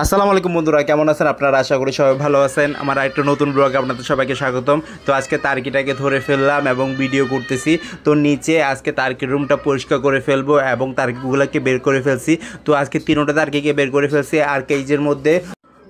আসসালামু আলাইকুম বন্ধুরা, কেমন আছেন আপনারা? আশা করি সবাই ভালো আছেন। আমার একটা নতুন ব্লগে আপনাদের সবাইকে স্বাগতম। তো আজকে টার্কিটাকে ধরে ফেললাম এবং ভিডিও করতেছি। তো নিচে আজকে টার্কির রুমটা পরিষ্কার করে ফেলবো এবং টার্কিগুলোকে বের করে ফেলছি। তো আজকে তিনোটা টার্কিকে বের করে ফেলছি। আর কেজের মধ্যে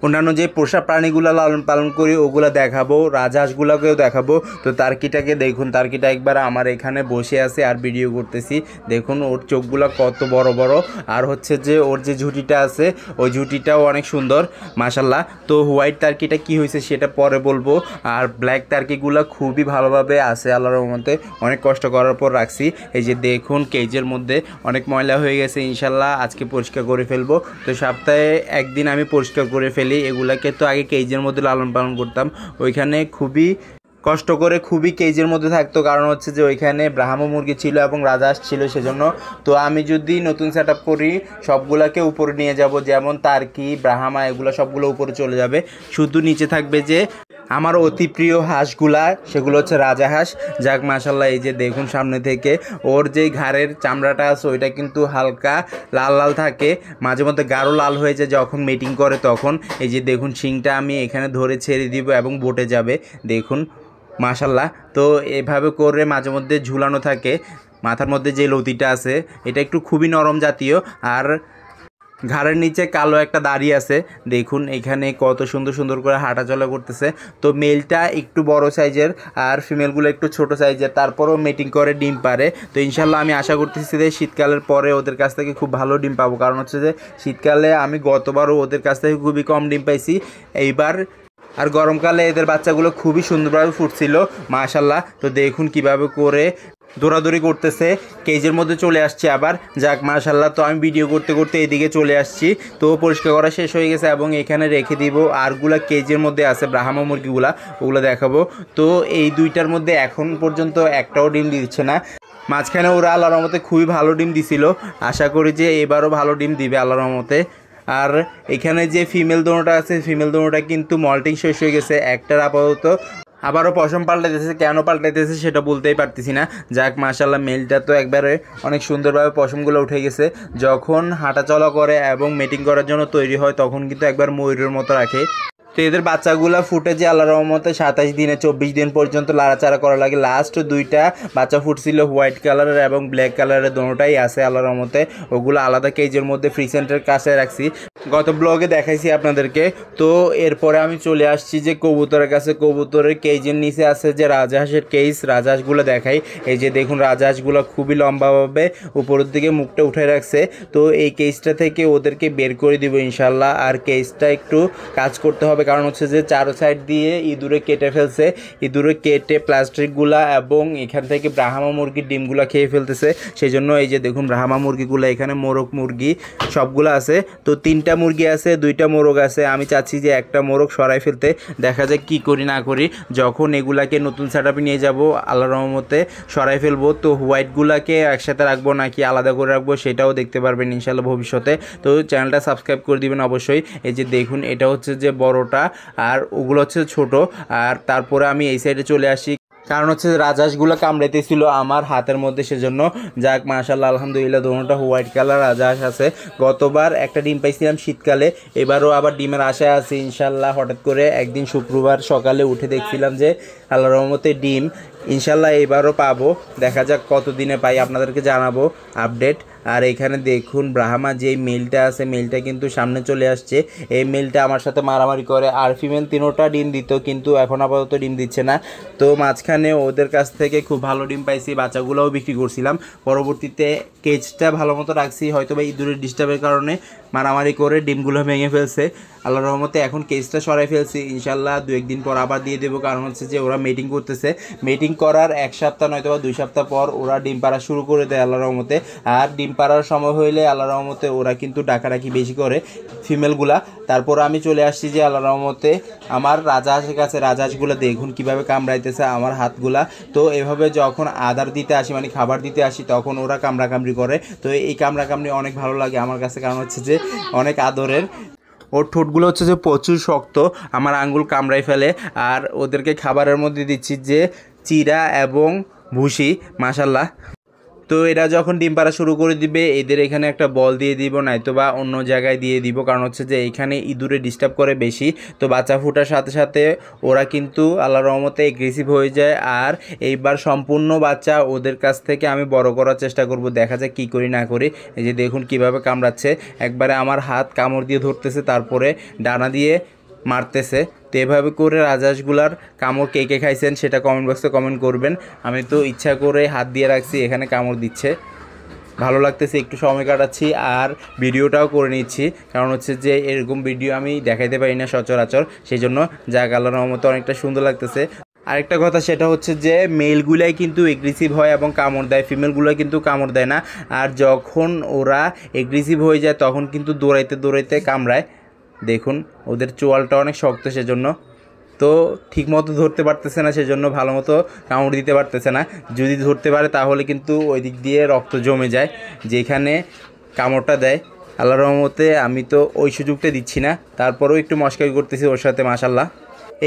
অন্যান্য যে পোষা প্রাণীগুলো লালন পালন করি ওগুলো দেখাবো, রাজহাঁসগুলোকেও দেখাবো। তো টার্কিটাকে দেখুন, টার্কিটা একবার আমার এখানে বসে আছে আর ভিডিও করতেছি। দেখুন ওর চোখগুলো কত বড় বড়, আর হচ্ছে যে ওর যে ঝুঁটিটা আছে ওই ঝুঁটিটাও অনেক সুন্দর মাশাল্লাহ। তো হোয়াইট টার্কিটা কি হয়েছে সেটা পরে বলবো। আর ব্ল্যাক টার্কিগুলো খুবই ভালোভাবে আছে আল্লাহর রহমতে, অনেক কষ্ট করার পর রাখছি। এই যে দেখুন কেজের মধ্যে অনেক ময়লা হয়ে গেছে, ইনশাল্লাহ আজকে পরিষ্কার করে ফেলবো। তো সপ্তাহে একদিন আমি পরিষ্কার করে ফেলি এগুলাকে। তো আগে কেজের মধ্যে লালন পালন করতাম, ওইখানে খুবই কষ্ট করে খুবই কেজের মধ্যে থাকতো, কারণ হচ্ছে যে ওইখানে ব্রাহ্মা মুরগি ছিল এবং রাজহাঁস ছিল সেজন্য। তো আমি যদি নতুন সেট আপ করি সবগুলোকে উপরে নিয়ে যাব, যেমন টার্কি ব্রাহ্মা এগুলো সবগুলো উপরে চলে যাবে, শুধু নিচে থাকবে যে আমার অতি প্রিয় হাঁসগুলা, সেগুলো হচ্ছে রাজাহাঁস। যাক মাশাল্লাহ, এই যে দেখুন সামনে থেকে ওর যে ঘাড়ের চামড়াটা আছে ওইটা কিন্তু হালকা লাল লাল থাকে, মাঝে মধ্যে গাঢ় লাল হয়ে যায় যখন মিটিং করে তখন। এই যে দেখুন শিংটা আমি এখানে ধরে ছেড়ে দিব এবং বটে যাবে, দেখুন মাশাল্লাহ। তো এভাবে করে মাঝে মধ্যে ঝুলানো থাকে। মাথার মধ্যে যে লতিটা আছে এটা একটু খুবই নরম জাতীয়, আর ঘাড়ের নিচে কালো একটা দাড়ি আছে, দেখুন এখানে কত সুন্দর সুন্দর করে হাঁটাচলা করতেছে। তো মেলটা একটু বড় সাইজের আর ফিমেলগুলো একটু ছোট সাইজের, তারপরও মিটিং করে ডিম পারে। তো ইনশাল্লাহ আমি আশা করতেছি যে শীতকালের পরে ওদের কাছ থেকে খুব ভালো ডিম পাবো, কারণ হচ্ছে যে শীতকালে আমি গতবারও ওদের কাছ থেকে খুবই কম ডিম পাইছি এইবার। আর গরমকালে এদের বাচ্চাগুলো খুবই সুন্দরভাবে ফুটছিল মাশাল্লাহ। তো দেখুন কিভাবে করে দৌড়াদৌড়ি করতেছে, কেজের মধ্যে চলে আসছে আবার। যাক মাশাল্লাহ, তো আমি ভিডিও করতে করতে এইদিকে চলে আসছি। তো পরিষ্কার করা শেষ হয়ে গেছে এবং এখানে রেখে দিব। আরগুলা কেজের মধ্যে আছে ব্রাহ্মা মুরগিগুলা, ওগুলো দেখাবো। তো এই দুইটার মধ্যে এখন পর্যন্ত একটাও ডিম দিচ্ছে না। মাঝখানে ওরা আল্লাহর রহমতে খুবই ভালো ডিম দিছিল, আশা করি যে এবারও ভালো ডিম দিবে আল্লাহর রহমতে। আর এখানে যে ফিমেল দোনোটা আছে, ফিমেল দোনোটা কিন্তু মল্টিং শেষ হয়ে গেছে, একটার আপাতত আবারও পশম পাল্টাইতেছে, কেন পাল্টাইতেছে সেটা বলতেই পারতেছি না। যাক মাশাল্লাহ, মেলটা তো একবারে অনেক সুন্দরভাবে পশমগুলো উঠে গেছে। যখন হাঁটাচলা করে এবং মিটিং করার জন্য তৈরি হয় তখন কিন্তু একবার ময়ূরের মতো রাখে। তো এদের বাচ্চাগুলো ফুটে যে আল্লাহর রহমতে 27 দিনে 24 দিন পর্যন্ত লাড়াচাড়া করা লাগে। লাস্ট দুইটা বাচ্চা ফুটছিল হোয়াইট কালারের এবং ব্ল্যাক কালারের, দোনোটাই আছে আল্লাহর রহমতে। ওগুলো আলাদা কেজের মধ্যে ফ্রি সেন্টারের কাছে রাখছি, গত ব্লগে দেখাইছি আপনাদেরকে। তো এরপরে আমি চলে আসছি যে কবুতরের কাছে। কবুতরের কেজের নিচে আছে যে রাজহাঁসের কেজ, রাজহাঁসগুলো দেখাই। এই যে দেখুন রাজহাঁসগুলো খুবই লম্বাভাবে উপরের দিকে মুখটা উঠে রাখছে। তো এই কেজটা থেকে ওদেরকে বের করে দিব ইনশাল্লাহ। আর কেজটা একটু কাজ করতে হবে, কারণ হচ্ছে যে চারো সাইড দিয়ে ইঁদুরে কেটে ফেলছে, ইঁদুরে কেটে প্লাস্টিকগুলা এবং এখান থেকে ব্রাহ্মা মুরগির ডিমগুলা খেয়ে ফেলতেছে। সেই জন্য এই যে দেখুন ব্রাহ্মা মুরগিগুলো এখানে মোরগ মুরগি সবগুলো আছে। তো তিনটা মুরগি আছে, দুইটা মোরগ আছে। আমি চাচ্ছি যে একটা মোরগ সরাই ফেলতে, দেখা যায় কি করি না করি। যখন এগুলাকে নতুন সেট আপে নিয়ে যাব আল্লাহর রহমতে সরাই ফেলবো। তো হোয়াইটগুলাকে একসাথে রাখবো নাকি আলাদা করে রাখবো সেটাও দেখতে পারবেন ইনশাল্লাহ ভবিষ্যতে। তো চ্যানেলটা সাবস্ক্রাইব করে দিবেন অবশ্যই। এই যে দেখুন এটা হচ্ছে যে বড়টা আর ওগুলো হচ্ছে ছোট। আর তারপরে আমি এই সাইডে চলে আসি, কারণ হচ্ছে রাজহাঁসগুলো কামড়াইতেছিল আমার হাতের মধ্যে, সেজন্য। যাক মাশাল্লাহ আলহামদুলিল্লাহ, দোনোটা হোয়াইট কালার রাজহাঁস আছে। গতবার একটা ডিম পাইছিলাম শীতকালে, এবারও আবার ডিমের আশায় আছে ইনশাল্লাহ। হঠাৎ করে একদিন শুক্রবার সকালে উঠে দেখছিলাম যে আল্লাহর রহমতে ডিম, ইনশাল্লাহ এবারও পাবো। দেখা যাক কত দিনে পাই, আপনাদেরকে জানাবো আপডেট। আর এখানে দেখুন ব্রাহ্মা যেই মেলটা আছে, মেলটা কিন্তু সামনে চলে আসছে। এই মেলটা আমার সাথে মারামারি করে, আর ফিমেল তিনোটা ডিম দিত কিন্তু এখন আপাতত ডিম দিচ্ছে না। তো মাঝখানে ওদের কাছ থেকে খুব ভালো ডিম পাইছি, বাচ্চাগুলোও বিক্রি করছিলাম। পরবর্তীতে কেজটা ভালো মতো রাখছি, হয়তো বা ইঁদুরের ডিস্টার্বের কারণে মারামারি করে ডিমগুলো ভেঙে ফেলছে। আল্লাহর রহমতে এখন কেজটা সরাই ফেলছি, ইনশাল্লাহ 2-1 দিন পর আবার দিয়ে দেবো, কারণ হচ্ছে যে ওরা মিটিং করতেছে। মিটিং করার 1 সপ্তাহ নয়তো বা 2 সপ্তাহ পর ওরা ডিম পাড়া শুরু করে দেয় আল্লাহর রহমতে। আর ডিম পাড়ার সময় হইলে আল্লাহর রহমতে ওরা কিন্তু ডাকাডাকি বেশি করে ফিমেলগুলা। তারপর আমি চলে আসছি যে আল্লাহর রহমতে আমার রাজহাঁসের কাছে। রাজহাঁসগুলো দেখুন কিভাবে কামড়াইতেছে আমার হাতগুলা। তো এভাবে যখন আদার দিতে আসি মানে খাবার দিতে আসি তখন ওরা কামড়াকামড়ি করে। তো এই কামড়াকামড়ি অনেক ভালো লাগে আমার কাছে, কারণ হচ্ছে যে অনেক আদরের। ওর ঠোঁটগুলো হচ্ছে যে প্রচুর শক্ত, আমার আঙ্গুল কামড়াই ফেলে। আর ওদেরকে খাবারের মধ্যে দিচ্ছি যে চিরা এবং ভুসি মাশাল্লাহ। তো এরা যখন ডিম পাড়া শুরু করে দিবে এদের এখানে একটা বল দিয়ে দিব, নয়তো বা অন্য জায়গায় দিয়ে দিব, কারণ হচ্ছে যে এখানে ইঁদুরে ডিস্টার্ব করে বেশি। তো বাচ্চা ফোটার সাথে সাথে ওরা কিন্তু আল্লাহর রহমতে এগ্রেসিভ হয়ে যায়। আর এইবার সম্পূর্ণ বাচ্চা ওদের কাছ থেকে আমি বড় করার চেষ্টা করব, দেখা যাক কী করি না করি। এই যে দেখুন কিভাবে কামড়াচ্ছে, একবারে আমার হাত কামড় দিয়ে ধরতেছে, তারপরে ডানা দিয়ে মারতেছে। তো এভাবে করে রাজহাঁসগুলার কামড় কে কে খাইছেন সেটা কমেন্ট বক্সে কমেন্ট করবেন। আমি তো ইচ্ছা করে হাত দিয়ে রাখছি, এখানে কামড় দিচ্ছে, ভালো লাগতেছে, একটু সময় কাটাচ্ছি আর ভিডিওটাও করে নিচ্ছি, কারণ হচ্ছে যে এরকম ভিডিও আমি দেখাইতে পারি না সচরাচর, সেই জন্য যাক আল্লাহর রহমতে অনেকটা সুন্দর লাগতেছে। আরেকটা কথা সেটা হচ্ছে যে মেলগুলাই কিন্তু এগ্রেসিভ হয় এবং কামড় দেয়, ফিমেলগুলো কিন্তু কামড় দেয় না। আর যখন ওরা এগ্রেসিভ হয়ে যায় তখন কিন্তু দৌড়াইতে দৌড়াইতে কামড়ায়। দেখুন ওদের চোয়ালটা অনেক শক্ত, সেজন্য তো ঠিকমতো ধরতে পারতেছে না, সেজন্য ভালো মতো কামড় দিতে পারতেছে না। যদি ধরতে পারে তাহলে কিন্তু ওই দিক দিয়ে রক্ত জমে যায় যেখানে কামড়টা দেয়। আল্লাহর রহমতে আমি তো ওই সুযোগটা দিচ্ছি না, তারপরেও একটু মস্কারি করতেছি ওর সাথে, মাশাল্লাহ।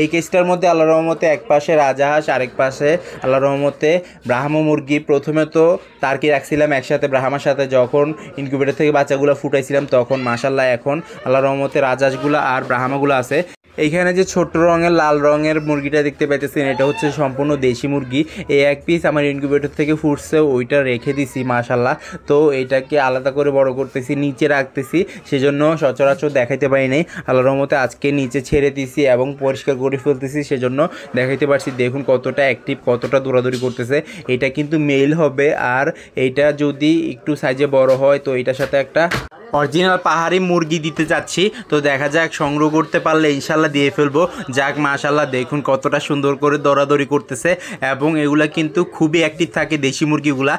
এই কেসটার মধ্যে আল্লাহর রহমতে এক পাশে রাজহাঁস, আরেক পাশে আল্লাহর রহমতে ব্রাহ্মা মুরগি। প্রথমে তো তার্কি রাখছিলাম একসাথে ব্রাহ্মার সাথে, যখন ইনকিউবেটর থেকে বাচ্চাগুলো ফুটাইছিলাম তখন, মাশাল্লাহ এখন আল্লাহর রহমতে রাজহাঁসগুলো আর ব্রাহ্মাগুলো আছে। এইখানে যে ছোট্ট রঙের লাল রঙের মুরগিটা দেখতে পাইতেছেন, এটা হচ্ছে সম্পূর্ণ দেশি মুরগি। এই এক পিস আমার ইনকিউবেটর থেকে ফুটছে, ওইটা রেখে দিছি মাশাল্লাহ। তো এইটাকে আলাদা করে বড় করতেছি, নিচে রাখতেছি, সেজন্য সচরাচর দেখাইতে পারি নাই। আল্লাহর রহমতে আজকে নিচে ছেড়ে দিছি এবং পরিষ্কার করে ফেলতেছি, সেজন্য দেখাইতে পারছি। দেখুন কতটা অ্যাক্টিভ, কতটা দৌড়াদৌড়ি করতেছে। এটা কিন্তু মেল হবে, আর এইটা যদি একটু সাইজে বড় হয় তো এটার সাথে একটা অরিজিনাল পাহাড়ি মুরগি দিতে চাচ্ছি। তো দেখা যাক, সংগ্রহ করতে পারলে ইনশাল্লাহ দিয়ে ফেলবো। যাক মাশাল্লাহ, দেখুন কতটা সুন্দর করে দৌড়াদৌড়ি করতেছে, এবং এগুলা কিন্তু খুবই অ্যাক্টিভ থাকে দেশি মুরগিগুলা।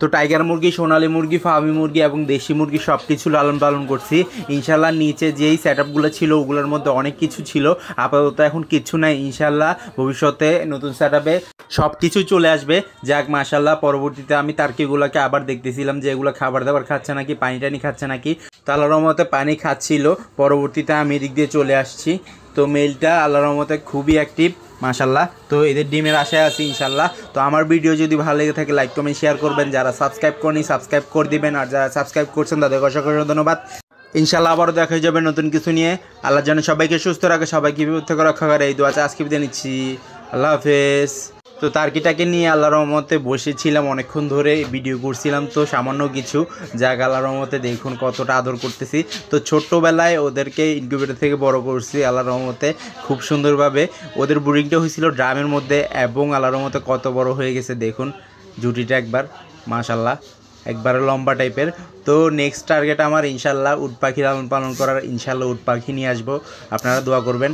তো টাইগার মুরগি, সোনালী মুরগি, ফার্মি মুরগি এবং দেশি মুরগি সব কিছু লালন পালন করছি ইনশাল্লাহ। নিচে যেই সেট আপগুলো ছিল ওগুলোর মধ্যে অনেক কিছু ছিল, আপাতত এখন কিছু নাই। ইনশাল্লাহ ভবিষ্যতে নতুন সেট আপে সব কিছু চলে আসবে। যাক মাশাল্লাহ, পরবর্তীতে আমি টার্কিগুলোকে আবার দেখতেছিলাম যে এগুলো খাবার দাবার খাচ্ছে নাকি, পানি টানি খাচ্ছে নাকি। তো আল্লাহর রহমতে পানি খাচ্ছিল, পরবর্তীতে আমি এদিক দিয়ে চলে আসছি। তো মেলটা আল্লাহর রহমতে খুবই অ্যাক্টিভ মাশাল্লাহ। তো এদের ডিমের আশায় আছি ইনশাল্লাহ। তো আমার ভিডিও যদি ভালো লেগে থাকে লাইক কমেন্ট শেয়ার করবেন, যারা সাবস্ক্রাইব করেনি সাবস্ক্রাইব করে দিবেন, আর যারা সাবস্ক্রাইব করছেন তাদেরকে অসংখ্য ধন্যবাদ। ইনশাল্লাহ আবারও দেখা যাবে নতুন কিছু নিয়ে। আল্লাহ যেন সবাইকে সুস্থ রাখে, সবাইকে বিপদ থেকে রক্ষা করে, এই দোয়া আজকে বিদায় নিচ্ছি। আল্লাহ হাফেজ। তো টার্কিটাকে নিয়ে আল্লাহর রহমতে বসেছিলাম, অনেকক্ষণ ধরে ভিডিও করছিলাম, তো সামান্য কিছু যাক আল্লাহর রহমতে দেখুন কতটা আদর করতেছি। তো ছোট্টোবেলায় ওদেরকে ইনকিউবেটর থেকে বড় করছি আল্লাহর রহমতে খুব সুন্দরভাবে। ওদের ব্রিডিংটা হয়েছিল ড্রামের মধ্যে, এবং আল্লাহর রহমতে কত বড় হয়ে গেছে দেখুন জুটিটা একবার, মাশাল্লাহ একবারে লম্বা টাইপের। তো নেক্সট টার্গেট আমার ইনশাল্লাহ উট পাখি লালন পালন করার, ইনশাল্লাহ উট পাখি নিয়ে আসবো, আপনারা দোয়া করবেন।